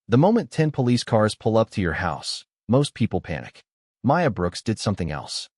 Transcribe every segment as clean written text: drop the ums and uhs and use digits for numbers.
The moment 10 police cars pull up to your house, most people panic. Maya Brooks did something else.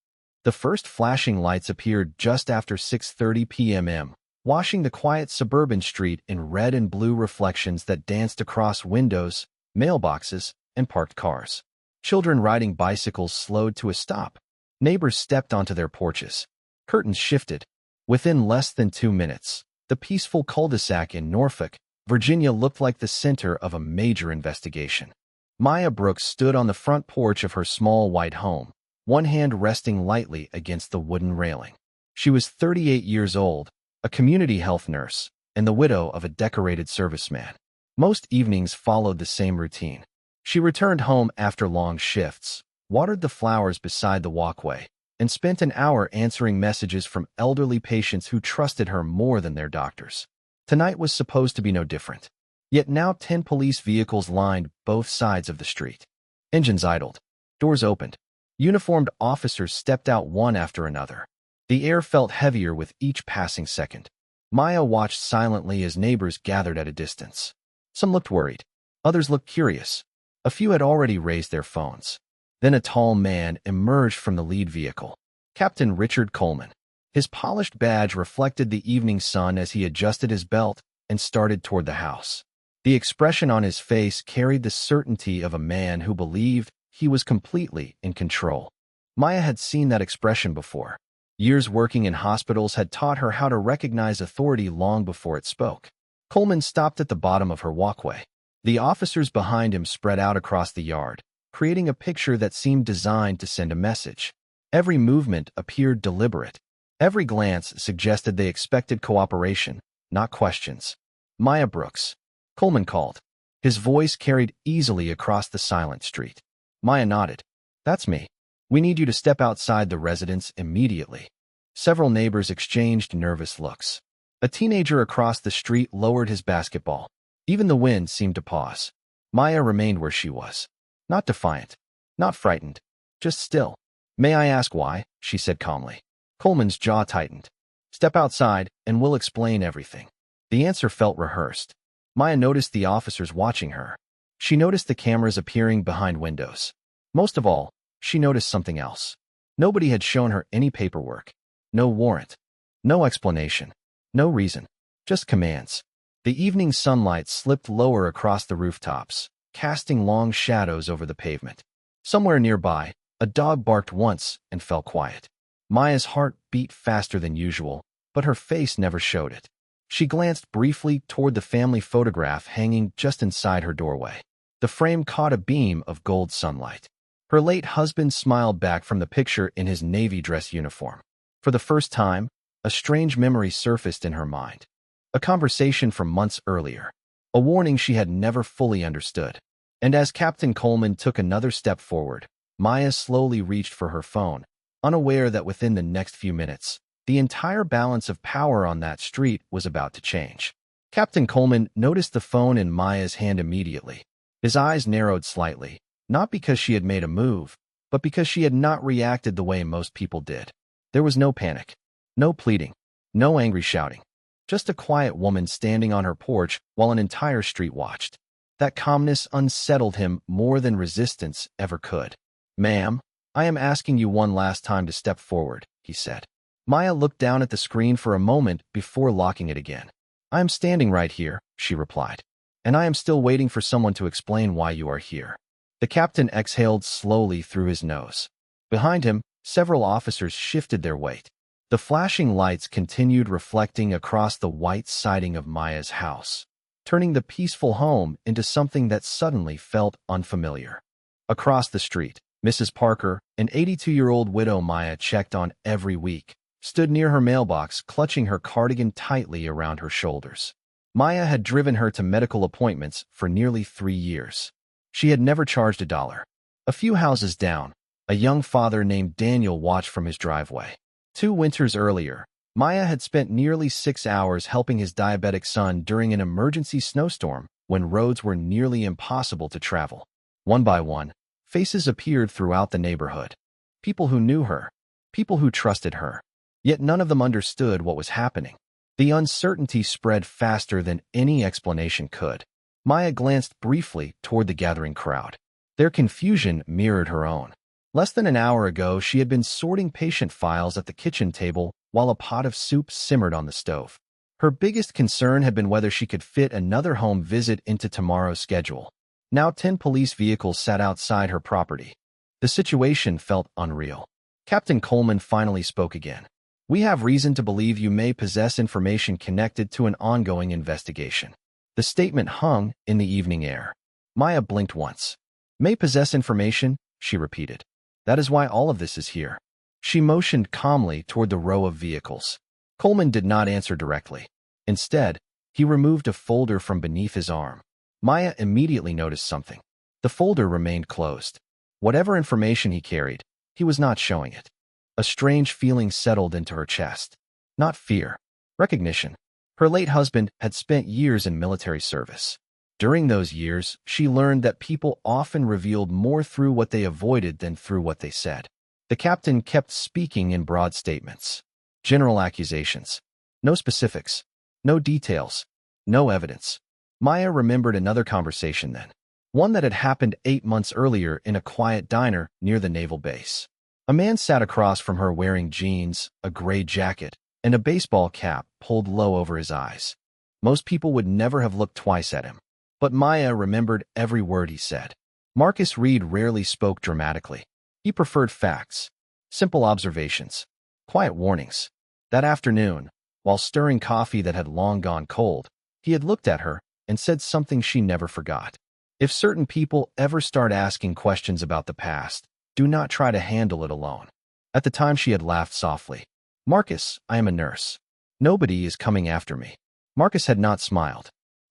The first flashing lights appeared just after 6:30 p.m., washing the quiet suburban street in red and blue reflections that danced across windows, mailboxes, and parked cars. Children riding bicycles slowed to a stop. Neighbors stepped onto their porches. Curtains shifted. Within less than 2 minutes, the peaceful cul-de-sac in Norfolk, Virginia looked like the center of a major investigation. Maya Brooks stood on the front porch of her small white home, one hand resting lightly against the wooden railing. She was 38 years old, a community health nurse, and the widow of a decorated serviceman. Most evenings followed the same routine. She returned home after long shifts, watered the flowers beside the walkway, and spent an hour answering messages from elderly patients who trusted her more than their doctors. Tonight was supposed to be no different. Yet now 10 police vehicles lined both sides of the street. Engines idled. Doors opened. Uniformed officers stepped out one after another. The air felt heavier with each passing second. Maya watched silently as neighbors gathered at a distance. Some looked worried. Others looked curious. A few had already raised their phones. Then a tall man emerged from the lead vehicle. Captain Richard Coleman. His polished badge reflected the evening sun as he adjusted his belt and started toward the house. The expression on his face carried the certainty of a man who believed he was completely in control. Maya had seen that expression before. Years working in hospitals had taught her how to recognize authority long before it spoke. Coleman stopped at the bottom of her walkway. The officers behind him spread out across the yard, creating a picture that seemed designed to send a message. Every movement appeared deliberate. Every glance suggested they expected cooperation, not questions. Maya Brooks. Coleman called. His voice carried easily across the silent street. Maya nodded. That's me. We need you to step outside the residence immediately. Several neighbors exchanged nervous looks. A teenager across the street lowered his basketball. Even the wind seemed to pause. Maya remained where she was. Not defiant. Not frightened. Just still. May I ask why? She said calmly. Coleman's jaw tightened. Step outside, and we'll explain everything. The answer felt rehearsed. Maya noticed the officers watching her. She noticed the cameras appearing behind windows. Most of all, she noticed something else. Nobody had shown her any paperwork. No warrant. No explanation. No reason. Just commands. The evening sunlight slipped lower across the rooftops, casting long shadows over the pavement. Somewhere nearby, a dog barked once and fell quiet. Maya's heart beat faster than usual, but her face never showed it. She glanced briefly toward the family photograph hanging just inside her doorway. The frame caught a beam of gold sunlight. Her late husband smiled back from the picture in his navy dress uniform. For the first time, a strange memory surfaced in her mind. A conversation from months earlier. A warning she had never fully understood. And as Captain Coleman took another step forward, Maya slowly reached for her phone, unaware that within the next few minutes, the entire balance of power on that street was about to change. Captain Coleman noticed the phone in Maya's hand immediately. His eyes narrowed slightly, not because she had made a move, but because she had not reacted the way most people did. There was no panic, no pleading, no angry shouting. Just a quiet woman standing on her porch while an entire street watched. That calmness unsettled him more than resistance ever could. "Ma'am, I am asking you one last time to step forward," he said. Maya looked down at the screen for a moment before locking it again. "I am standing right here," she replied. "And I am still waiting for someone to explain why you are here." The captain exhaled slowly through his nose. Behind him, several officers shifted their weight. The flashing lights continued reflecting across the white siding of Maya's house, turning the peaceful home into something that suddenly felt unfamiliar. Across the street, Mrs. Parker, an 82-year-old widow Maya checked on every week, stood near her mailbox clutching her cardigan tightly around her shoulders. Maya had driven her to medical appointments for nearly 3 years. She had never charged $1. A few houses down, a young father named Daniel watched from his driveway. 2 winters earlier, Maya had spent nearly 6 hours helping his diabetic son during an emergency snowstorm when roads were nearly impossible to travel. One by one, faces appeared throughout the neighborhood. People who knew her, people who trusted her. Yet none of them understood what was happening. The uncertainty spread faster than any explanation could. Maya glanced briefly toward the gathering crowd. Their confusion mirrored her own. Less than an hour ago, she had been sorting patient files at the kitchen table while a pot of soup simmered on the stove. Her biggest concern had been whether she could fit another home visit into tomorrow's schedule. Now 10 police vehicles sat outside her property. The situation felt unreal. Captain Coleman finally spoke again. "We have reason to believe you may possess information connected to an ongoing investigation." The statement hung in the evening air. Maya blinked once. "May possess information," she repeated. "That is why all of this is here." She motioned calmly toward the row of vehicles. Coleman did not answer directly. Instead, he removed a folder from beneath his arm. Maya immediately noticed something. The folder remained closed. Whatever information he carried, he was not showing it. A strange feeling settled into her chest. Not fear. Recognition. Her late husband had spent years in military service. During those years, she learned that people often revealed more through what they avoided than through what they said. The captain kept speaking in broad statements. General accusations. No specifics. No details. No evidence. Maya remembered another conversation then. One that had happened 8 months earlier in a quiet diner near the naval base. A man sat across from her wearing jeans, a gray jacket, and a baseball cap pulled low over his eyes. Most people would never have looked twice at him. But Maya remembered every word he said. Marcus Reed rarely spoke dramatically. He preferred facts, simple observations, quiet warnings. That afternoon, while stirring coffee that had long gone cold, he had looked at her and said something she never forgot. If certain people ever start asking questions about the past, do not try to handle it alone. At the time she had laughed softly. "Marcus, I am a nurse. Nobody is coming after me." Marcus had not smiled.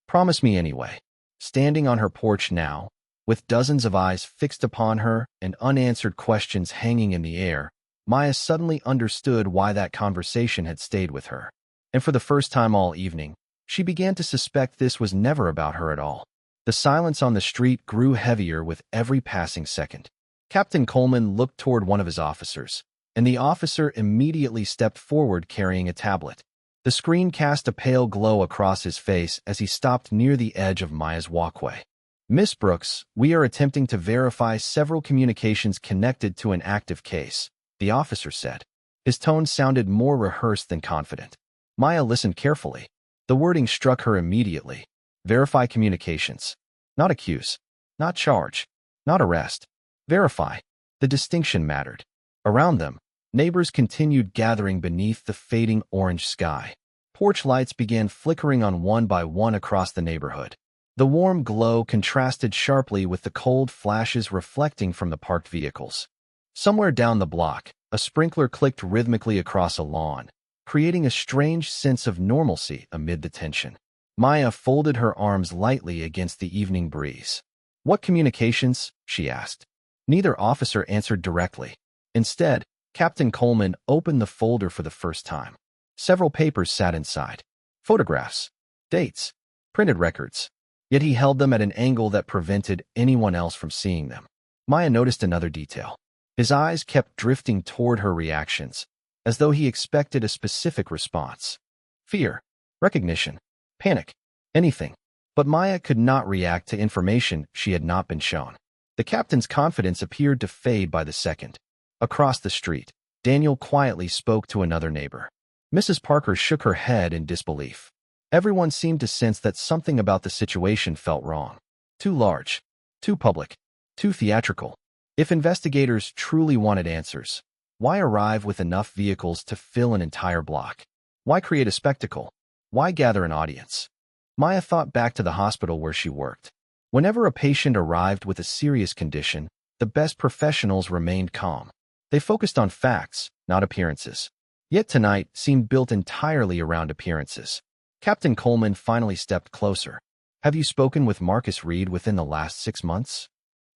"Promise me anyway." Standing on her porch now, with dozens of eyes fixed upon her and unanswered questions hanging in the air, Maya suddenly understood why that conversation had stayed with her. And for the first time all evening, she began to suspect this was never about her at all. The silence on the street grew heavier with every passing second. Captain Coleman looked toward one of his officers, and the officer immediately stepped forward carrying a tablet. The screen cast a pale glow across his face as he stopped near the edge of Maya's walkway. "Miss Brooks, we are attempting to verify several communications connected to an active case," the officer said. His tone sounded more rehearsed than confident. Maya listened carefully. The wording struck her immediately. Verify communications. Not accuse. Not charge. Not arrest. Verify. The distinction mattered. Around them, neighbors continued gathering beneath the fading orange sky. Porch lights began flickering on one by one across the neighborhood. The warm glow contrasted sharply with the cold flashes reflecting from the parked vehicles. Somewhere down the block, a sprinkler clicked rhythmically across a lawn, creating a strange sense of normalcy amid the tension. Maya folded her arms lightly against the evening breeze. "What communications?" she asked. Neither officer answered directly. Instead, Captain Coleman opened the folder for the first time. Several papers sat inside. Photographs, dates, printed records. Yet he held them at an angle that prevented anyone else from seeing them. Maya noticed another detail. His eyes kept drifting toward her reactions, as though he expected a specific response. Fear, recognition, panic, anything. But Maya could not react to information she had not been shown. The captain's confidence appeared to fade by the second. Across the street, Daniel quietly spoke to another neighbor. Mrs. Parker shook her head in disbelief. Everyone seemed to sense that something about the situation felt wrong. Too large, too public, too theatrical. If investigators truly wanted answers, why arrive with enough vehicles to fill an entire block? Why create a spectacle? Why gather an audience? Maya thought back to the hospital where she worked. Whenever a patient arrived with a serious condition, the best professionals remained calm. They focused on facts, not appearances. Yet tonight seemed built entirely around appearances. Captain Coleman finally stepped closer. "Have you spoken with Marcus Reed within the last 6 months?"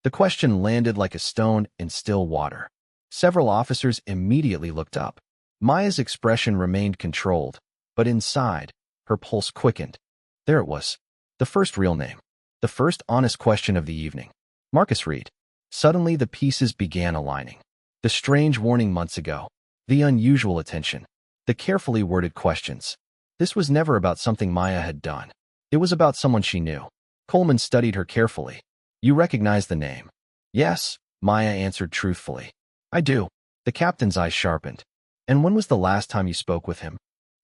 The question landed like a stone in still water. Several officers immediately looked up. Maya's expression remained controlled, but inside, her pulse quickened. There it was. The first real name. The first honest question of the evening. Marcus Reed. Suddenly the pieces began aligning. The strange warning months ago. The unusual attention. The carefully worded questions. This was never about something Maya had done. It was about someone she knew. Coleman studied her carefully. You recognize the name? Yes, Maya answered truthfully. I do. The captain's eyes sharpened. And when was the last time you spoke with him?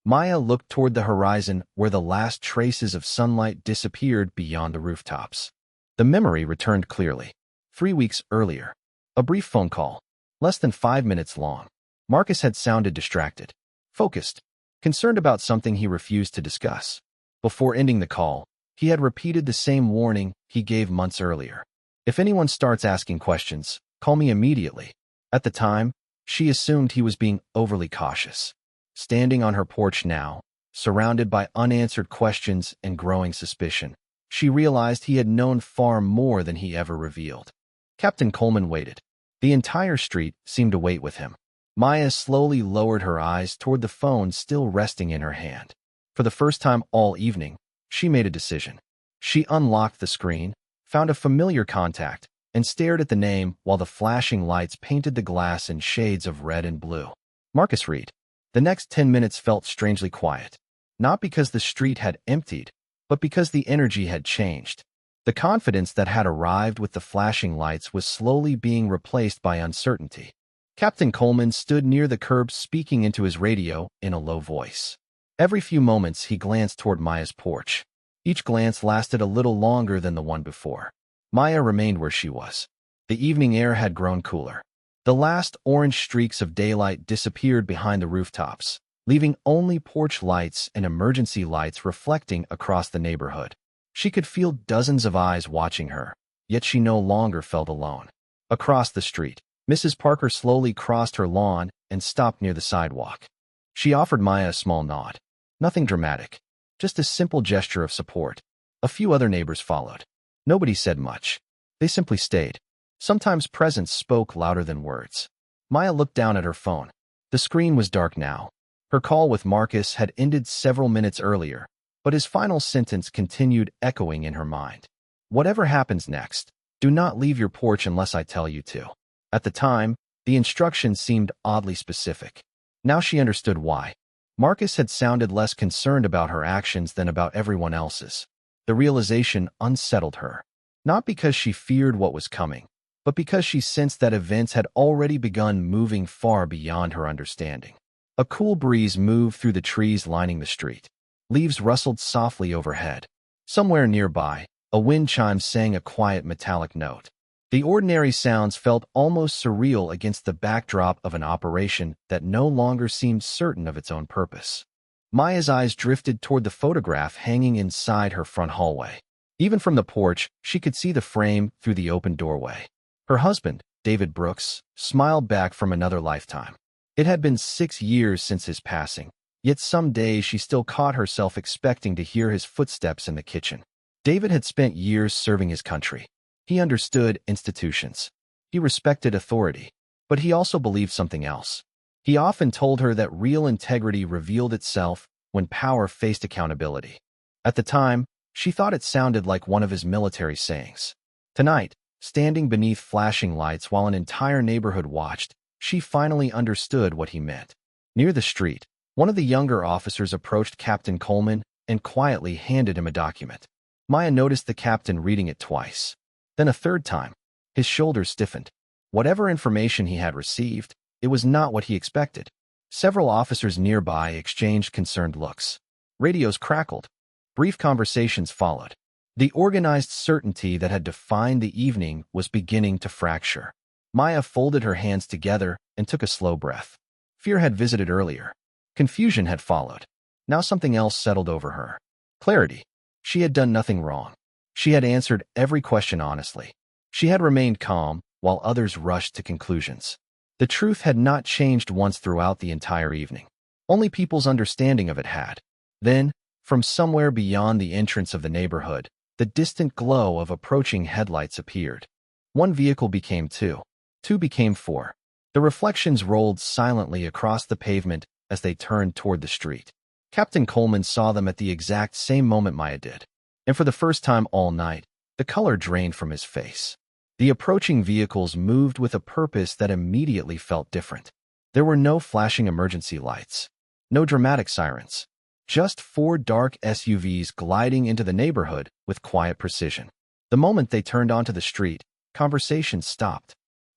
Maya looked toward the horizon where the last traces of sunlight disappeared beyond the rooftops. The memory returned clearly. 3 weeks earlier. A brief phone call, less than 5 minutes long. Marcus had sounded distracted, focused, concerned about something he refused to discuss. Before ending the call, he had repeated the same warning he gave months earlier. If anyone starts asking questions, call me immediately. At the time, she assumed he was being overly cautious. Standing on her porch now, surrounded by unanswered questions and growing suspicion, she realized he had known far more than he ever revealed. Captain Coleman waited. The entire street seemed to wait with him. Maya slowly lowered her eyes toward the phone still resting in her hand. For the first time all evening, she made a decision. She unlocked the screen, found a familiar contact, and stared at the name while the flashing lights painted the glass in shades of red and blue. Marcus Reed. The next 10 minutes felt strangely quiet. Not because the street had emptied, but because the energy had changed. The confidence that had arrived with the flashing lights was slowly being replaced by uncertainty. Captain Coleman stood near the curb speaking into his radio in a low voice. Every few moments he glanced toward Maya's porch. Each glance lasted a little longer than the one before. Maya remained where she was. The evening air had grown cooler. The last orange streaks of daylight disappeared behind the rooftops, leaving only porch lights and emergency lights reflecting across the neighborhood. She could feel dozens of eyes watching her, yet she no longer felt alone. Across the street, Mrs. Parker slowly crossed her lawn and stopped near the sidewalk. She offered Maya a small nod. Nothing dramatic, just a simple gesture of support. A few other neighbors followed. Nobody said much. They simply stayed. Sometimes presence spoke louder than words. Maya looked down at her phone. The screen was dark now. Her call with Marcus had ended several minutes earlier, but his final sentence continued echoing in her mind. Whatever happens next, do not leave your porch unless I tell you to. At the time, the instructions seemed oddly specific. Now she understood why. Marcus had sounded less concerned about her actions than about everyone else's. The realization unsettled her, not because she feared what was coming, but because she sensed that events had already begun moving far beyond her understanding. A cool breeze moved through the trees lining the street. Leaves rustled softly overhead. Somewhere nearby, a wind chime sang a quiet metallic note. The ordinary sounds felt almost surreal against the backdrop of an operation that no longer seemed certain of its own purpose. Maya's eyes drifted toward the photograph hanging inside her front hallway. Even from the porch, she could see the frame through the open doorway. Her husband, David Brooks, smiled back from another lifetime. It had been 6 years since his passing, yet some days she still caught herself expecting to hear his footsteps in the kitchen. David had spent years serving his country. He understood institutions. He respected authority, but he also believed something else. He often told her that real integrity revealed itself when power faced accountability. At the time, she thought it sounded like one of his military sayings. Tonight, standing beneath flashing lights while an entire neighborhood watched, she finally understood what he meant. Near the street, one of the younger officers approached Captain Coleman and quietly handed him a document. Maya noticed the captain reading it twice. Then a third time. His shoulders stiffened. Whatever information he had received, it was not what he expected. Several officers nearby exchanged concerned looks. Radios crackled. Brief conversations followed. The organized certainty that had defined the evening was beginning to fracture. Maya folded her hands together and took a slow breath. Fear had visited earlier. Confusion had followed. Now something else settled over her. Clarity. She had done nothing wrong. She had answered every question honestly. She had remained calm, while others rushed to conclusions. The truth had not changed once throughout the entire evening. Only people's understanding of it had. Then, from somewhere beyond the entrance of the neighborhood, the distant glow of approaching headlights appeared. One vehicle became two. Two became four. The reflections rolled silently across the pavement as they turned toward the street. Captain Coleman saw them at the exact same moment Maya did. And for the first time all night, the color drained from his face. The approaching vehicles moved with a purpose that immediately felt different. There were no flashing emergency lights. No dramatic sirens. Just 4 dark SUVs gliding into the neighborhood with quiet precision. The moment they turned onto the street, conversation stopped.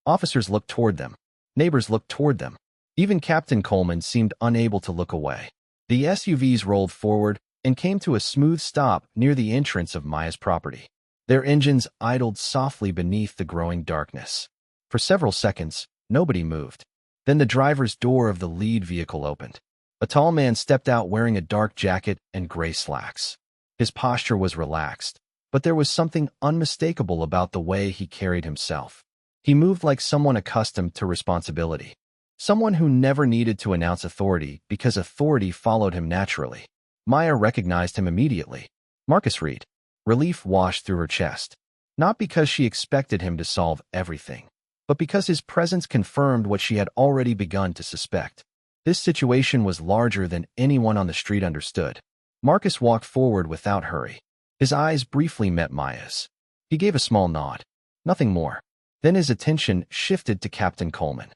Officers looked toward them. Neighbors looked toward them. Even Captain Coleman seemed unable to look away. The SUVs rolled forward and came to a smooth stop near the entrance of Maya's property. Their engines idled softly beneath the growing darkness. For several seconds, nobody moved. Then the driver's door of the lead vehicle opened. A tall man stepped out wearing a dark jacket and gray slacks. His posture was relaxed, but there was something unmistakable about the way he carried himself. He moved like someone accustomed to responsibility. Someone who never needed to announce authority because authority followed him naturally. Maya recognized him immediately. Marcus Reed. Relief washed through her chest. Not because she expected him to solve everything, but because his presence confirmed what she had already begun to suspect. This situation was larger than anyone on the street understood. Marcus walked forward without hurry. His eyes briefly met Maya's. He gave a small nod. Nothing more. Then his attention shifted to Captain Coleman.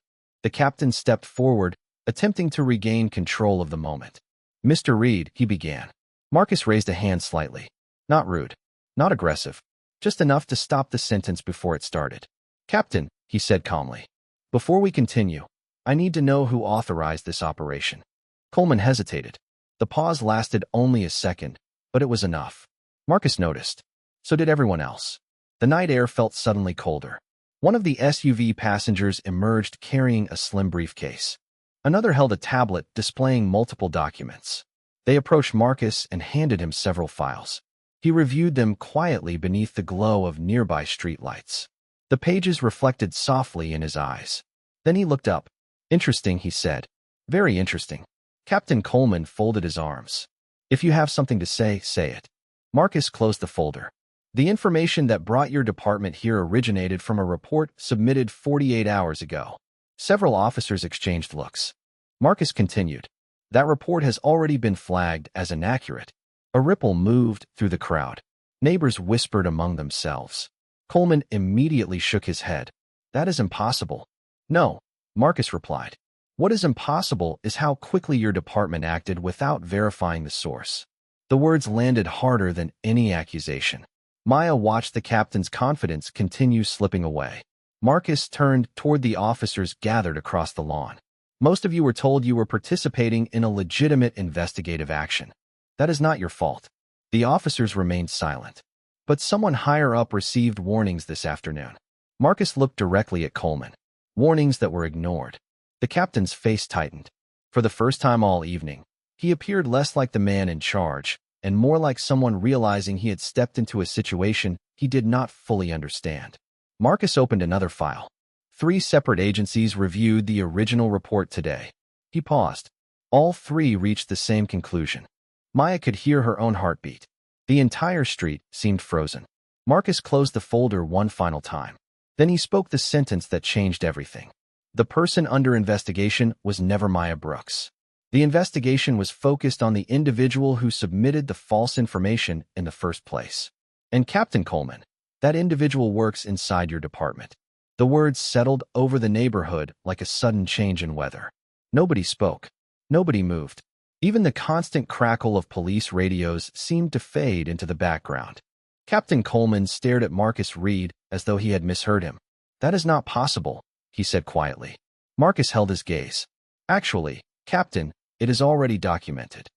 The captain stepped forward, attempting to regain control of the moment. "Mr. Reed," he began. Marcus raised a hand slightly. Not rude. Not aggressive. Just enough to stop the sentence before it started. "Captain," he said calmly. "Before we continue, I need to know who authorized this operation." Coleman hesitated. The pause lasted only a second, but it was enough. Marcus noticed. So did everyone else. The night air felt suddenly colder. One of the SUV passengers emerged carrying a slim briefcase. Another held a tablet displaying multiple documents. They approached Marcus and handed him several files. He reviewed them quietly beneath the glow of nearby streetlights. The pages reflected softly in his eyes. Then he looked up. "Interesting," he said. "Very interesting." Captain Coleman folded his arms. "If you have something to say, say it." Marcus closed the folder. "The information that brought your department here originated from a report submitted 48 hours ago." Several officers exchanged looks. Marcus continued. "That report has already been flagged as inaccurate." A ripple moved through the crowd. Neighbors whispered among themselves. Coleman immediately shook his head. "That is impossible." "No," Marcus replied. "What is impossible is how quickly your department acted without verifying the source." The words landed harder than any accusation. Maya watched the captain's confidence continue slipping away. Marcus turned toward the officers gathered across the lawn. "Most of you were told you were participating in a legitimate investigative action. That is not your fault." The officers remained silent. But someone higher up received warnings this afternoon. Marcus looked directly at Coleman. Warnings that were ignored. The captain's face tightened. For the first time all evening, he appeared less like the man in charge, and more like someone realizing he had stepped into a situation he did not fully understand. Marcus opened another file. 3 separate agencies reviewed the original report today. He paused. All 3 reached the same conclusion. Maya could hear her own heartbeat. The entire street seemed frozen. Marcus closed the folder one final time. Then he spoke the sentence that changed everything. The person under investigation was never Maya Brooks. The investigation was focused on the individual who submitted the false information in the first place. And Captain Coleman, that individual works inside your department. The words settled over the neighborhood like a sudden change in weather. Nobody spoke. Nobody moved. Even the constant crackle of police radios seemed to fade into the background. Captain Coleman stared at Marcus Reed as though he had misheard him. "That is not possible," he said quietly. Marcus held his gaze. "Actually, Captain, it is already documented."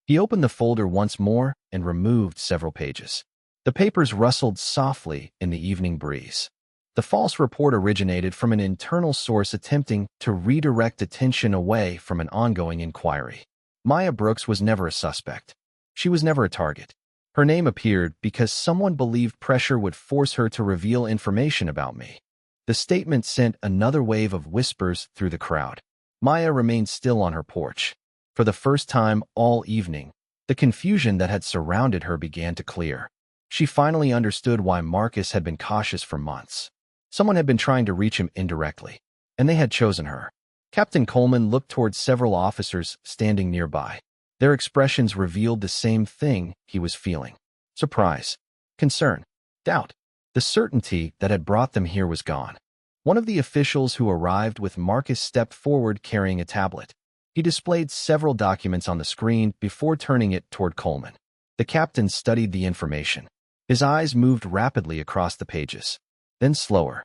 He opened the folder once more and removed several pages. The papers rustled softly in the evening breeze. The false report originated from an internal source attempting to redirect attention away from an ongoing inquiry. Maya Brooks was never a suspect. She was never a target. Her name appeared because someone believed pressure would force her to reveal information about me. The statement sent another wave of whispers through the crowd. Maya remained still on her porch. For the first time all evening, the confusion that had surrounded her began to clear. She finally understood why Marcus had been cautious for months. Someone had been trying to reach him indirectly, and they had chosen her. Captain Coleman looked toward several officers standing nearby. Their expressions revealed the same thing he was feeling. Surprise, concern, doubt. The certainty that had brought them here was gone. One of the officials who arrived with Marcus stepped forward carrying a tablet. He displayed several documents on the screen before turning it toward Coleman. The captain studied the information. His eyes moved rapidly across the pages. Then slower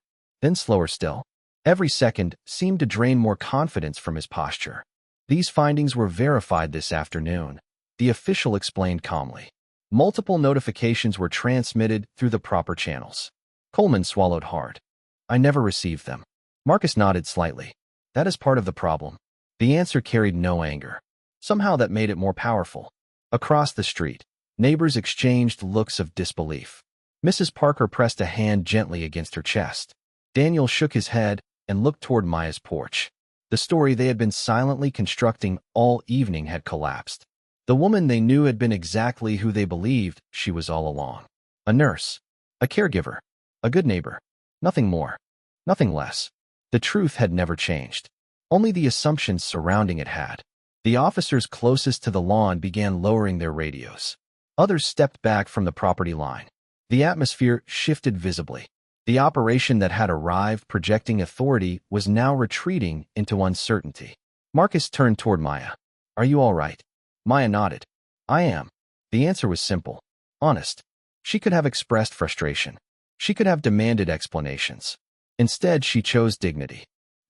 still. Every second seemed to drain more confidence from his posture. These findings were verified this afternoon, the official explained calmly. Multiple notifications were transmitted through the proper channels. Coleman swallowed hard. I never received them. Marcus nodded slightly. That is part of the problem. The answer carried no anger. Somehow that made it more powerful. Across the street, neighbors exchanged looks of disbelief. Mrs. Parker pressed a hand gently against her chest. Daniel shook his head and looked toward Maya's porch. The story they had been silently constructing all evening had collapsed. The woman they knew had been exactly who they believed she was all along. A nurse, a caregiver, a good neighbor. Nothing more, nothing less. The truth had never changed. Only the assumptions surrounding it had. The officers closest to the lawn began lowering their radios. Others stepped back from the property line. The atmosphere shifted visibly. The operation that had arrived projecting authority was now retreating into uncertainty. Marcus turned toward Maya. Are you all right? Maya nodded. I am. The answer was simple, honest. She could have expressed frustration. She could have demanded explanations. Instead, she chose dignity.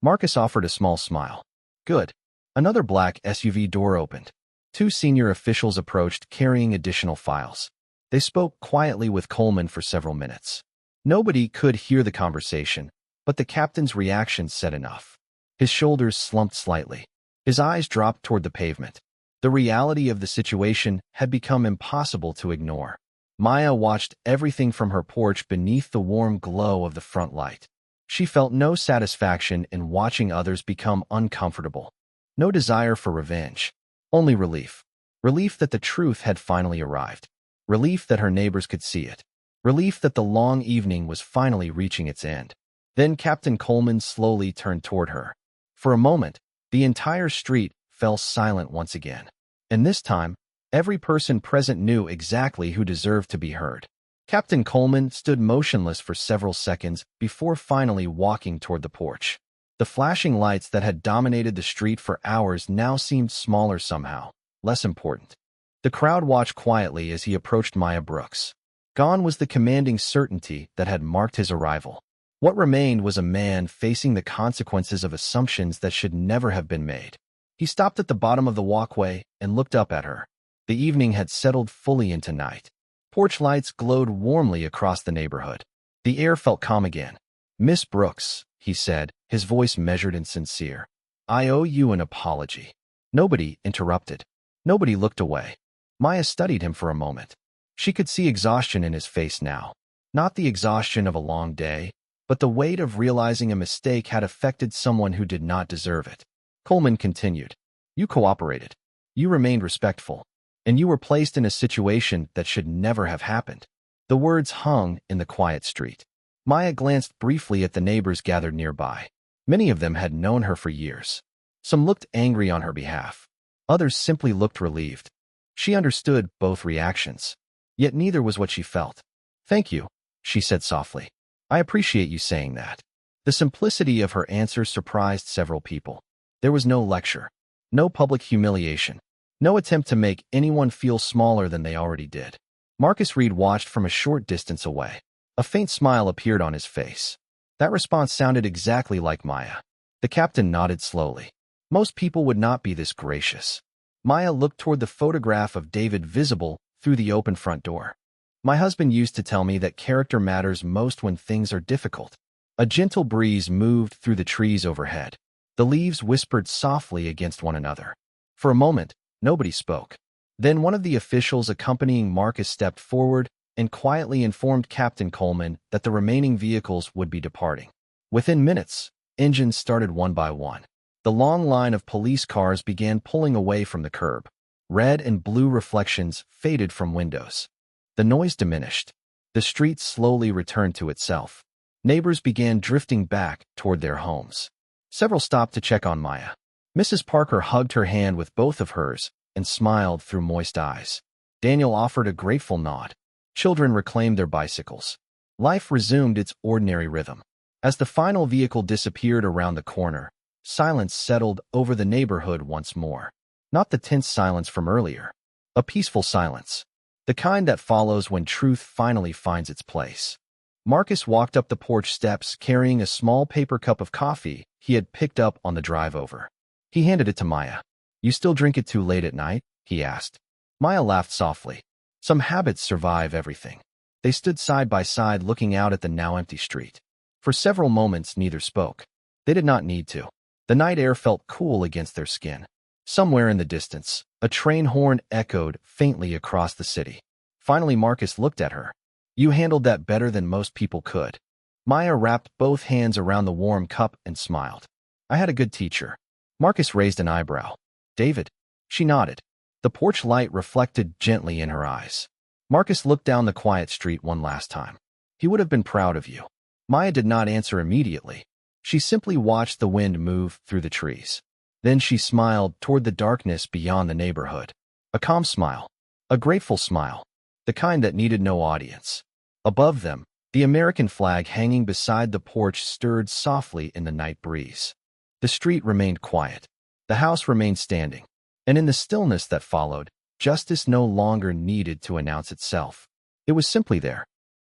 Marcus offered a small smile. Good. Another black SUV door opened. Two senior officials approached, carrying additional files. They spoke quietly with Coleman for several minutes. Nobody could hear the conversation, but the captain's reaction said enough. His shoulders slumped slightly. His eyes dropped toward the pavement. The reality of the situation had become impossible to ignore. Maya watched everything from her porch beneath the warm glow of the front light. She felt no satisfaction in watching others become uncomfortable. No desire for revenge. Only relief. Relief that the truth had finally arrived. Relief that her neighbors could see it. Relief that the long evening was finally reaching its end. Then Captain Coleman slowly turned toward her. For a moment, the entire street fell silent once again. And this time, every person present knew exactly who deserved to be heard. Captain Coleman stood motionless for several seconds before finally walking toward the porch. The flashing lights that had dominated the street for hours now seemed smaller somehow, less important. The crowd watched quietly as he approached Maya Brooks. Gone was the commanding certainty that had marked his arrival. What remained was a man facing the consequences of assumptions that should never have been made. He stopped at the bottom of the walkway and looked up at her. The evening had settled fully into night. Porch lights glowed warmly across the neighborhood. The air felt calm again. Miss Brooks, he said, his voice measured and sincere. I owe you an apology. Nobody interrupted. Nobody looked away. Maya studied him for a moment. She could see exhaustion in his face now. Not the exhaustion of a long day, but the weight of realizing a mistake had affected someone who did not deserve it. Coleman continued. You cooperated. You remained respectful. And you were placed in a situation that should never have happened. The words hung in the quiet street. Maya glanced briefly at the neighbors gathered nearby. Many of them had known her for years. Some looked angry on her behalf. Others simply looked relieved. She understood both reactions. Yet neither was what she felt. Thank you, she said softly. I appreciate you saying that. The simplicity of her answer surprised several people. There was no lecture, no public humiliation, no attempt to make anyone feel smaller than they already did. Marcus Reed watched from a short distance away. A faint smile appeared on his face. That response sounded exactly like Maya. The captain nodded slowly. Most people would not be this gracious. Maya looked toward the photograph of David visible through the open front door. My husband used to tell me that character matters most when things are difficult. A gentle breeze moved through the trees overhead. The leaves whispered softly against one another. For a moment, nobody spoke. Then one of the officials accompanying Marcus stepped forward and quietly informed Captain Coleman that the remaining vehicles would be departing. Within minutes, engines started one by one. The long line of police cars began pulling away from the curb. Red and blue reflections faded from windows. The noise diminished. The street slowly returned to itself. Neighbors began drifting back toward their homes. Several stopped to check on Maya. Mrs. Parker hugged her hand with both of hers and smiled through moist eyes. Daniel offered a grateful nod. Children reclaimed their bicycles. Life resumed its ordinary rhythm. As the final vehicle disappeared around the corner, Silence settled over the neighborhood once more. Not the tense silence from earlier. A peaceful silence. The kind that follows when truth finally finds its place. Marcus walked up the porch steps carrying a small paper cup of coffee he had picked up on the drive over. He handed it to Maya. "You still drink it too late at night?" he asked. Maya laughed softly. Some habits survive everything. They stood side by side looking out at the now empty street. For several moments neither spoke. They did not need to. The night air felt cool against their skin. Somewhere in the distance, a train horn echoed faintly across the city. Finally Marcus looked at her. "You handled that better than most people could." Maya wrapped both hands around the warm cup and smiled. "I had a good teacher." Marcus raised an eyebrow. "David?" She nodded. The porch light reflected gently in her eyes. Marcus looked down the quiet street one last time. "He would have been proud of you." Maya did not answer immediately. She simply watched the wind move through the trees. Then she smiled toward the darkness beyond the neighborhood. A calm smile. A grateful smile. The kind that needed no audience. Above them, the American flag hanging beside the porch stirred softly in the night breeze. The street remained quiet. The house remained standing. And in the stillness that followed, justice no longer needed to announce itself. It was simply there,